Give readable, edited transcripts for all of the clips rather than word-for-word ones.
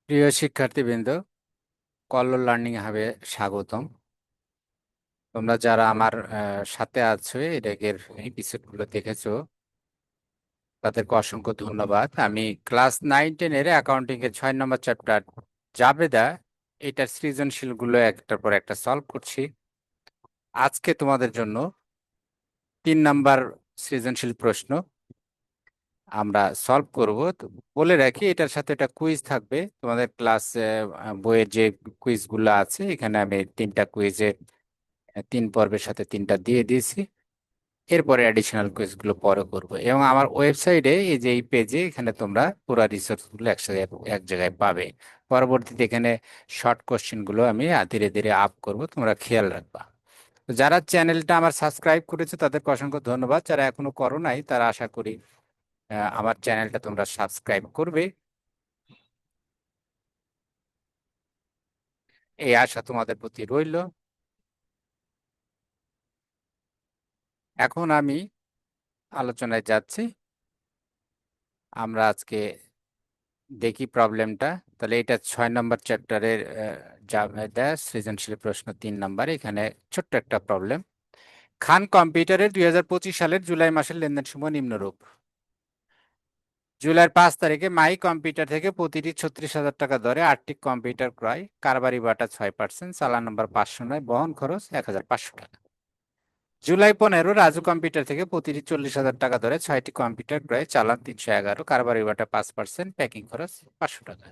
প্রিয় শিক্ষার্থীবৃন্দ, কল্লোল লার্নিং হাবে স্বাগতম। তোমরা যারা আমার সাথে আছো, এর আগের এপিসোডগুলো দেখেছো, তাদেরকে অসংখ্য ধন্যবাদ। আমি ক্লাস 9-10 এর অ্যাকাউন্টিং এর 6 নম্বর চ্যাপ্টার জাবেদা, এটার সৃজনশীল গুলো একটার পর একটা সলভ করছি। আজকে তোমাদের জন্য 3 নম্বর সৃজনশীল প্রশ্ন আমরা সলভ করব। তো বলে রাখি, এটার সাথে একটা কুইজ থাকবে। তোমাদের ক্লাস বইয়ের যে কুইজগুলো আছে, এখানে আমি 3টা কুইজের 3 পর্বের সাথে 3টা দিয়ে দিয়েছি। এরপরে অ্যাডিশনাল কুইজগুলো পরে করব, এবং আমার ওয়েবসাইটে এই যে এই পেজে এখানে তোমরা পুরো রিসোর্স গুলো একসাথে এক জায়গায় পাবে। পরবর্তীতে এখানে শর্ট কোশ্চেন গুলো আমি ধীরে ধীরে আপ করব, তোমরা খেয়াল রাখবা। তো যারা চ্যানেলটা আমার সাবস্ক্রাইব করেছে তাদেরকে অসংখ্য ধন্যবাদ। যারা এখনো করো নাই, তারা আশা করি আমার চ্যানেলটা তোমরা সাবস্ক্রাইব করবে, এই আশা তোমাদের প্রতি রইল। এখন আমি আলোচনায় যাচ্ছি। আমরা আজকে দেখি প্রবলেমটা। তাহলে এটা 6 নম্বর চ্যাপ্টারের জাবেদা সৃজনশীল প্রশ্ন 3 নম্বর। এখানে ছোট্ট একটা প্রবলেম। খান কম্পিউটারের 2025 সালের জুলাই মাসের লেনদেন সমূহ নিম্নরূপ। জুলাইয়ের 5 তারিখে মাই কম্পিউটার থেকে প্রতিটি 36,000 টাকা দরে 8টি কম্পিউটার ক্রয়, কারবারি বাটা 6%, চালান নম্বর 509, বহন খরচ 1,500 টাকা। জুলাই 15 রাজু কম্পিউটার থেকে প্রতিটি 40,000 টাকা দরে 6টি কম্পিউটার ক্রয়, চালান 311, কারবারি বাটা 5%, প্যাকিং খরচ 500 টাকা।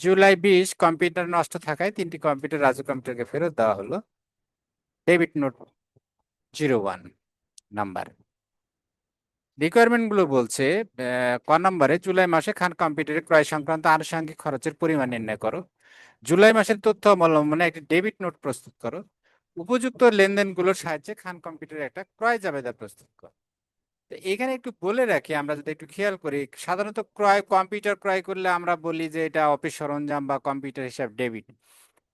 জুলাই 20 কম্পিউটার নষ্ট থাকায় 3টি কম্পিউটার রাজু কম্পিউটারকে ফেরত দেওয়া হলো। Debit note 01 number. রিকোয়ারমেন্ট গুলো বলছে, ক নম্বরে জুলাই মাসে খান কম্পিউটারের ক্রয় সংক্রান্ত আনুষঙ্গিক খরচের পরিমাণ নির্ণয় করো। জুলাই মাসের তথ্য অবলম্বনে একটি ডেবিট নোট প্রস্তুত করো। উপযুক্ত লেনদেনগুলোর সাহায্যে খান কম্পিউটারের একটা ক্রয় জাবেদা প্রস্তুত করো। তো এখানে একটু বলে রাখি, আমরা যদি একটু খেয়াল করি, সাধারণত কম্পিউটার ক্রয় করলে আমরা বলি যে এটা অফিস সরঞ্জাম বা কম্পিউটার হিসাব ডেবিট।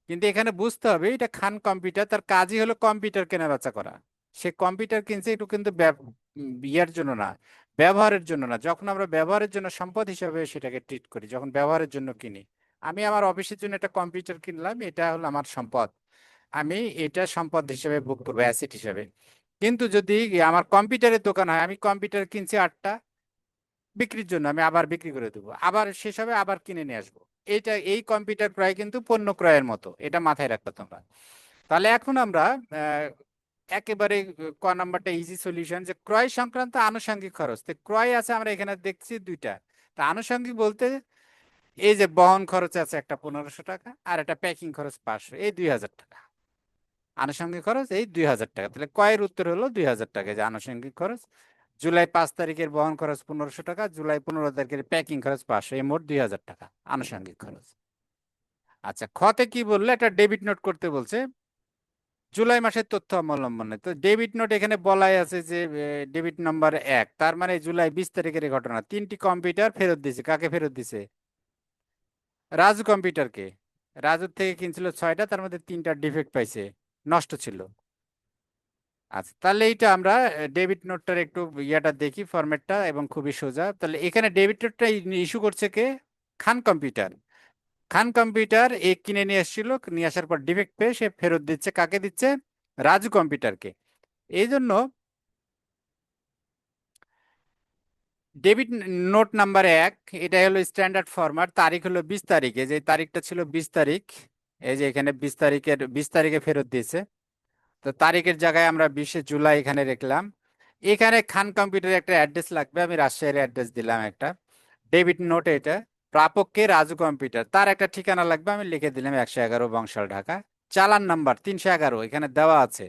কিন্তু এখানে বুঝতে হবে, এটা খান কম্পিউটার, তার কাজই হলো কম্পিউটার কেনা বেচা করা। সে কম্পিউটার কিনছে, একটু কিন্তু ইয়ার জন্য না, ব্যবহারের জন্য না। যখন আমরা ব্যবহারের জন্য সম্পদ হিসাবে সেটাকে ট্রিট করি, যখন ব্যবহারের জন্য কিনি। আমি আমার অফিসের জন্য একটা কম্পিউটার কিনলাম, এটা হলো আমার সম্পদ, আমি এটা সম্পদ হিসেবে ভোগ করবো, অ্যাসেট হিসেবে। কিন্তু যদি আমার কম্পিউটারের দোকান হয়, আমি কম্পিউটার কিনছি 8টা, বিক্রির জন্য আমি আবার বিক্রি করে দেবো, আবার শেষ হবে আবার কিনে নিয়ে আসবো। এই কম্পিউটার ক্রয় কিন্তু পণ্য ক্রয়ের মতো, এটা মাথায় রাখবে তোমরা। তাহলে এখন আমরা আহ, একেবারে ক নাম্বারটা ইজি সলিউশন, যে ক্রয় সংক্রান্ত আনুষঙ্গিক খরচ। তো ক্রয় আছে আমরা এখানে দেখছি 2টা। তা আনুষঙ্গিক বলতে এই যে বহন খরচ আছে একটা 1,500 টাকা, আর একটা প্যাকিং খরচ 500, এই 2,000 টাকা। আনুষঙ্গিক খরচ এই 2,000 টাকা। তাহলে কয়ের উত্তর হলো 2,000 টাকা, যে আনুষঙ্গিক খরচ। জুলাই 5 তারিখের বহন খরচ 1,500 টাকা, জুলাই 15 তারিখের প্যাকিং খরচ 500, এই মোট 2,000 টাকা আনুষঙ্গিক খরচ। আচ্ছা, খতে কি বললো, একটা ডেবিট নোট করতে বলছে জুলাই মাসের তথ্য অবলম্বনে। তো ডেবিট নোট এখানে বলাই আছে যে ডেবিট নাম্বার 1, তার মানে জুলাই 20 তারিখের এই ঘটনা। 3টি কম্পিউটার ফেরত দিছে, কাকে ফেরত দিছে? রাজু কম্পিউটারকে। রাজুর থেকে কিনছিল 6টা, তার মধ্যে 3টা ডিফেক্ট পাইছে, নষ্ট ছিল। আচ্ছা, তাহলে এইটা আমরা ডেবিট নোটটার একটু ইয়াটা দেখি, ফরম্যাটটা, এবং খুবই সোজা। তাহলে এখানে ডেবিট নোটটা ইস্যু করছে কে? খান কম্পিউটার। খান কম্পিউটার কিনে নিয়ে এসেছিল, নিয়ে আসার পর ডিফেক্ট পেয়ে সে ফেরত দিচ্ছে, কাকে দিচ্ছে? রাজু কম্পিউটারকে। এই জন্য ডেবিট নোট নাম্বার 1, এটা হলো স্ট্যান্ডার্ড ফরম্যাট। তারিখ হলো 20 তারিখে, যে তারিখটা ছিল 20 তারিখ, এই যে এখানে 20 তারিখে ফেরত দিয়েছে। তো তারিখের জায়গায় আমরা 20শে জুলাই এখানে রাখলাম। এখানে খান কম্পিউটারের একটা অ্যাড্রেস লাগবে, আমি রাজশাহীর অ্যাড্রেস দিলাম একটা। ডেবিট নোট এটা, প্রাপককে রাজু কম্পিউটার, তার একটা ঠিকানা লাগবে, আমি লিখে দিলাম 111 বংশাল, ঢাকা। চালান নাম্বার 311 এখানে দেওয়া আছে।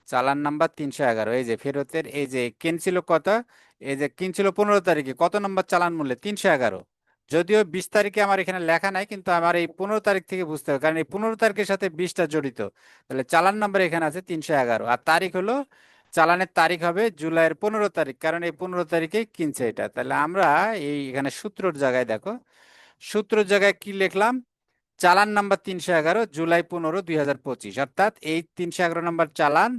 চালান নাম্বার 311, এই যে ফেরতের, এই যে কিনছিল কত, এই যে কিনছিল 15 তারিখে, কত নম্বর চালান মূল্যে? 311। যদিও 20 তারিখে আমার এখানে লেখা নাই, কিন্তু আমার এই 15 তারিখ থেকে বুঝতে হবে, কারণ এই 15 তারিখের সাথে 20টা জড়িত। তাহলে চালান নাম্বার এখানে আছে 311, আর তারিখ হলো, চালানের তারিখ হবে জুলাইয়ের 15 তারিখ, কারণ এই 15 তারিখে কিনছে এটা। তাহলে আমরা এই এখানে সূত্রর জায়গায় দেখো, সূত্রর জায়গায় কি লিখলাম? চালান নাম্বার 311, জুলাই 15, 2025, অর্থাৎ এই 311 নম্বর চালান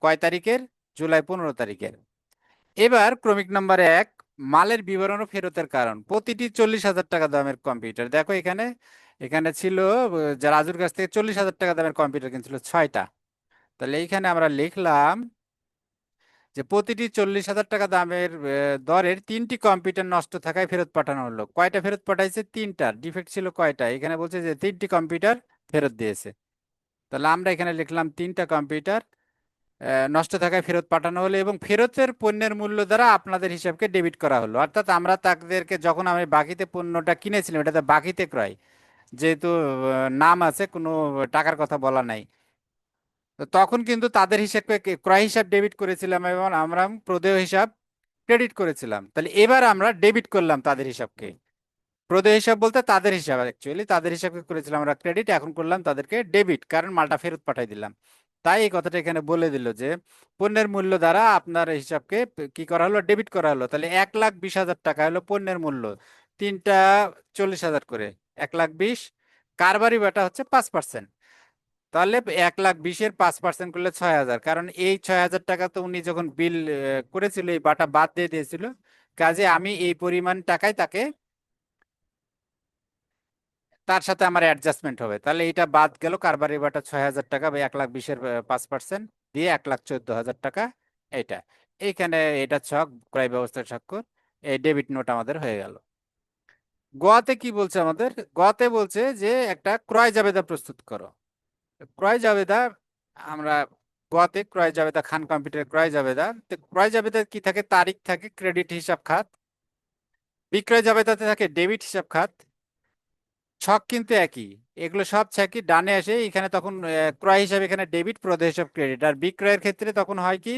কয় তারিখের? জুলাই 15 তারিখের। এবার ক্রমিক নাম্বার 1, মালের বিবরণ ও ফেরতের কারণ, প্রতিটি 40,000 টাকা দামের কম্পিউটার। দেখো এখানে এখানে ছিল যা রাজুর কাছ থেকে 40,000 টাকা দামের কম্পিউটার কিনছিল 6টা। তাহলে এইখানে আমরা লিখলাম যে প্রতিটি 40,000 টাকা দামের দরের 3টি কম্পিউটার নষ্ট থাকায় ফেরত পাঠানো হলো। কয়টা ফেরত পাঠাইছে? 3টা। ডিফেক্ট ছিল কয়টা? এখানে বলছে যে 3টি কম্পিউটার ফেরত দিয়েছে। তাহলে আমরা এখানে লিখলাম 3টা কম্পিউটার নষ্ট থাকায় ফেরত পাঠানো হলো এবং ফেরতের পণ্যের মূল্য দ্বারা আপনাদের হিসাবকে ডেবিট করা হলো। অর্থাৎ আমরা তাদেরকে যখন আমি বাকিতে পণ্যটা কিনেছিলাম, এটাতে বাকিতে ক্রয়, যেহেতু নাম আছে, কোনো টাকার কথা বলা নাই, তো তখন কিন্তু তাদের হিসাবকে ক্রয় হিসাব ডেবিট করেছিলাম এবং আমরা প্রদেয় হিসাব ক্রেডিট করেছিলাম। তাহলে এবার আমরা ডেবিট করলাম তাদের হিসাবকে। প্রদেয় হিসাব বলতে তাদের হিসাব, অ্যাকচুয়ালি তাদের হিসাবকে করেছিলাম আমরা ক্রেডিট, এখন করলাম তাদেরকে ডেবিট, কারণ মালটা ফেরত পাঠাই দিলাম। তাই এই কথাটা এখানে বলে দিল যে পণ্যের মূল্য দ্বারা আপনার হিসাবকে কি করা হলো? ডেবিট করা হলো। তাহলে 1,20,000 টাকা হলো পণ্যের মূল্য, 3টা 40,000 করে, 1,20,000। কারবারি বাটা হচ্ছে 5%। তাহলে 1,20,000-এর 5% করলে 6,000, কারণ এই 6,000 টাকা তো উনি যখন বিল করেছিল এই বাটা বাদ দিয়ে দিয়েছিল, কাজে আমি এই পরিমাণ টাকায় তাকে, তার সাথে আমার অ্যাডজাস্টমেন্ট হবে। তাহলে এটা বাদ গেল, কারবারি বাটা 6,000 টাকা বা 1,20,000-এর 5% দিয়ে 1,14,000 টাকা। এটা এইখানে এটা ছক, ক্রয় ব্যবস্থার স্বাক্ষর, এই ডেবিট নোট আমাদের হয়ে গেল। গোয়াতে কি বলছে আমাদের? গোয়াতে বলছে যে একটা ক্রয় জাবেদা প্রস্তুত করো। ক্রয় জাবেদা, আমরা গোয়াতে ক্রয় জাবেদা, খান কম্পিউটার ক্রয় জাবেদা, তো ক্রয় জাবেদা কি থাকে? তারিখ থাকে, ক্রেডিট হিসাব খাত। বিক্রয় জাবেদাতে থাকে ডেবিট হিসাব খাত। ছক কিন্তু একই, এগুলো সব ছকই ডানে আসে। এখানে তখন ক্রয় হিসাব এখানে ডেবিট, প্রদেয় হিসাব ক্রেডিট। আর বিক্রয়ের ক্ষেত্রে তখন হয় কি?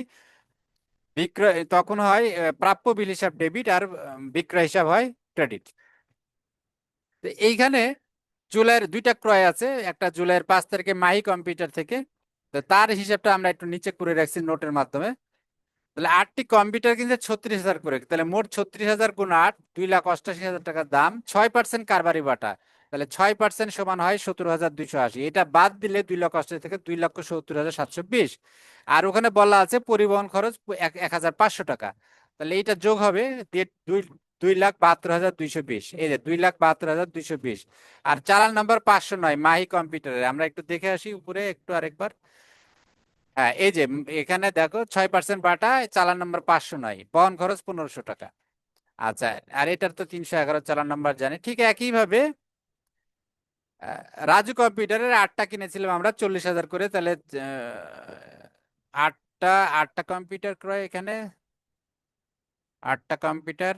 বিক্রয় তখন হয় প্রাপ্য বিল হিসাব ডেবিট, আর বিক্রয় হিসাব হয় ক্রেডিট। তো এইখানে জুলাইয়ের 2টা ক্রয় আছে, একটা জুলাইয়ের 5 তারিখে মাহি কম্পিউটার থেকে, তো তার হিসাবটা আমরা একটু নিচে করে রাখছি নোটের মাধ্যমে। তাহলে 8টি কম্পিউটার কিনছে 36,000 করে, তাহলে মোট 36,000 গুণ 8, 2,88,000 টাকা দাম, 6% কারবারি বাটা। তাহলে 6% সমান হয় 17,280। এটা বাদ দিলে 2,88,000 থেকে 2,70,720। আর ওখানে বলা আছে পরিবহন খরচ 1,500 টাকা। তাহলে এটা যোগ হবে দিয়ে 2,72,220। এই যে 2,72,220। আর চালান নাম্বার 509 মাহি কম্পিউটারে, আমরা একটু দেখে আসি উপরে একটু আরেকবার। হ্যাঁ, এই যে এখানে দেখো 6% বাটা, চালান নাম্বার 509, বহন খরচ 1,500 টাকা। আচ্ছা, আর এটার তো 311 চালান নাম্বার জানি। ঠিক একইভাবে আহ, রাজু কম্পিউটারের 8টা কিনেছিলাম আমরা 40,000 করে। তাহলে আটটা আটটা কম্পিউটার ক্রয় এখানে, 8টা কম্পিউটার,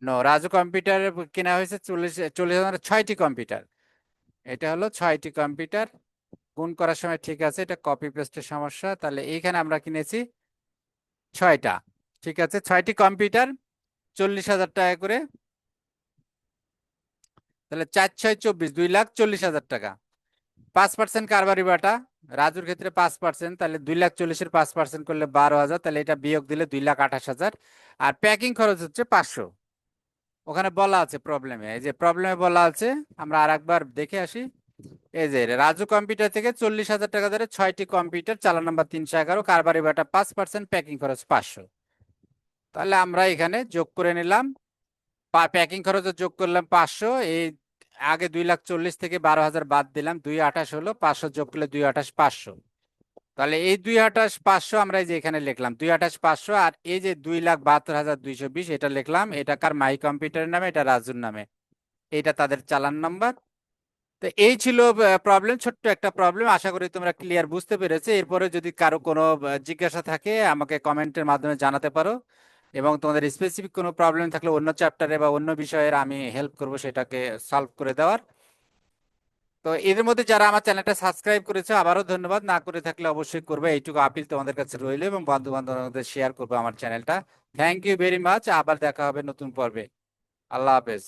নো, রাজু কম্পিউটার কেনা হয়েছে 40,000, 6টি কম্পিউটার। এটা হলো 6টি কম্পিউটার। গুণ করার সময় ঠিক আছে, এটা কপি পেস্টের সমস্যা। তাহলে এইখানে আমরা কিনেছি 6টা। ঠিক আছে, 6টি কম্পিউটার 40,000 টাকা করে। তাহলে 4 6 24, 2,40,000 টাকা। 5% কারবারি বাটা, রাজুর ক্ষেত্রে 5%, তাহলে 2,40,000-এর 5% করলে 12,000, তাহলে এটা বিয়োগ দিলে 2,28,000। আর প্যাকিং খরচ হচ্ছে 500। ওখানে বলা আছে প্রবলেমে, এই যে প্রবলেমে বলা আছে, আমরা আর একবার দেখে আসি। এই যে রাজু কম্পিউটার থেকে 40,000 টাকা ধরে 6টি কম্পিউটার, চালান নাম্বার 311, কারবারি বাটা 5%, প্যাকিং খরচ 500। তাহলে আমরা এখানে যোগ করে নিলাম, প্যাকিং খরচও যোগ করলাম 500। এই আগে 2,40,000 থেকে 12,000 বাদ দিলাম, 2,28,000 হলো, 500 যোগ করলে 2,28,500। তাহলে এই 2,28,500 আমরা এই যে এখানে লিখলাম 2,28,500। আর এই যে 2,72,220 এটা লিখলাম, এটা কার? মাই কম্পিউটারের নামে, এটা রাজুর নামে, এটা তাদের চালান নাম্বার। তো এই ছিল প্রবলেম, ছোট্ট একটা প্রবলেম। আশা করি তোমরা ক্লিয়ার বুঝতে পেরেছো। এরপরে যদি কারো কোনো জিজ্ঞাসা থাকে আমাকে কমেন্টের মাধ্যমে জানাতে পারো, এবং তোমাদের স্পেসিফিক কোনো প্রবলেম থাকলে অন্য চ্যাপ্টারে বা অন্য বিষয়ের আমি হেল্প করব সেটাকে সলভ করে দেওয়ার। তো এদের মধ্যে যারা আমার চ্যানেলটা সাবস্ক্রাইব করেছে আবারও ধন্যবাদ, না করে থাকলে অবশ্যই করবে, এইটুকু আপিল তোমাদের কাছে রইল, এবং বন্ধু বান্ধবদের শেয়ার করবে আমার চ্যানেলটা। থ্যাংক ইউ ভেরি মাচ, আবার দেখা হবে নতুন পর্বে। আল্লাহ হাফেজ।